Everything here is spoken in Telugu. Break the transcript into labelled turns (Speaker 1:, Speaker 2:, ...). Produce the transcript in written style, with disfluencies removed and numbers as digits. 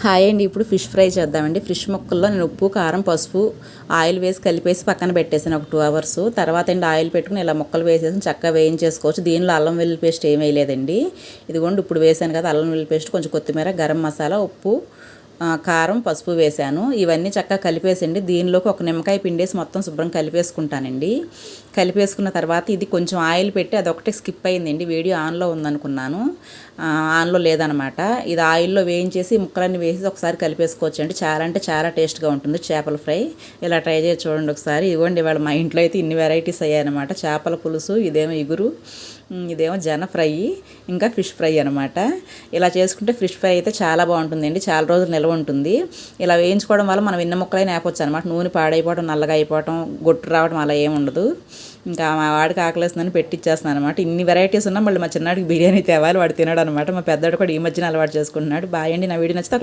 Speaker 1: హాయ్ అండి. ఇప్పుడు ఫిష్ ఫ్రై చేద్దామండి. ఫిష్ ముక్కల్లో నేను ఉప్పు, కారం, పసుపు, ఆయిల్ వేసి కలిపేసి పక్కన పెట్టేసాను ఒక 2 అవర్స్. తర్వాత అండి ఆయిల్ పెట్టుకుని ఇలా ముక్కలు వేసేసి చక్కగా వేయించేసుకోవచ్చు. దీనిలో అల్లం వెల్లుల్లి పేస్ట్ ఏం వేయలేదండి. ఇదిగోండి ఇప్పుడు వేసాను కదా అల్లం వెల్లుల్లి పేస్ట్, కొంచెం కొత్తిమీర, గరం మసాలా, ఉప్పు, కారం, పసుపు వేసాను. ఇవన్నీ చక్కగా కలిపేసండి దీనిలోకి ఒక నిమ్మకాయ పిండేసి మొత్తం శుభ్రం కలిపేసుకుంటానండి. కలిపేసుకున్న తర్వాత ఇది కొంచెం ఆయిల్ పెట్టి అదొకటి స్కిప్ అయిందండి. వీడియో ఆన్లో ఉందనుకున్నాను, ఆన్లో లేదనమాట. ఇది ఆయిల్లో వేయించేసి ముక్కలన్నీ వేసి ఒకసారి కలిపేసుకోవచ్చు అండి. చాలా అంటే చాలా టేస్ట్గా ఉంటుంది చేపల ఫ్రై. ఇలా ట్రై చేసి చూడండి ఒకసారి. ఇవ్వండి ఇవాళ మా ఇంట్లో అయితే ఇన్ని వెరైటీస్ అయ్యాయన్నమాట. చేపల పులుసు, ఇదేమో ఇగురు, ఇదేమో జన ఫ్రై, ఇంకా ఫిష్ ఫ్రై అనమాట. ఇలా చేసుకుంటే ఫిష్ ఫ్రై అయితే చాలా బాగుంటుందండి. చాలా రోజులు నిల్వ ఉంటుంది. ఇలా వేయించుకోవడం వల్ల మనం ఎన్ని ముక్కలైనా వేపొచ్చు అనమాట. నూనె పాడైపోవడం, నల్లగా అయిపోవడం, గొట్టు రావడం అలా ఏమి ఉండదు. ఇంకా మా వాడికి ఆకలేస్తుందని పెట్టిచ్చేస్తున్నాను అనమాట. ఇన్ని వెరైటీస్ ఉన్నా మళ్ళీ మా చిన్నాడికి బిర్యానీ తేవాలి, వాడు తినడు అనమాట. మా పెద్దవాడు కూడా ఈ మధ్యన అలవాటు చేసుకుంటున్నాడు. బాయ్ అండి. నా వీడియో నచ్చితే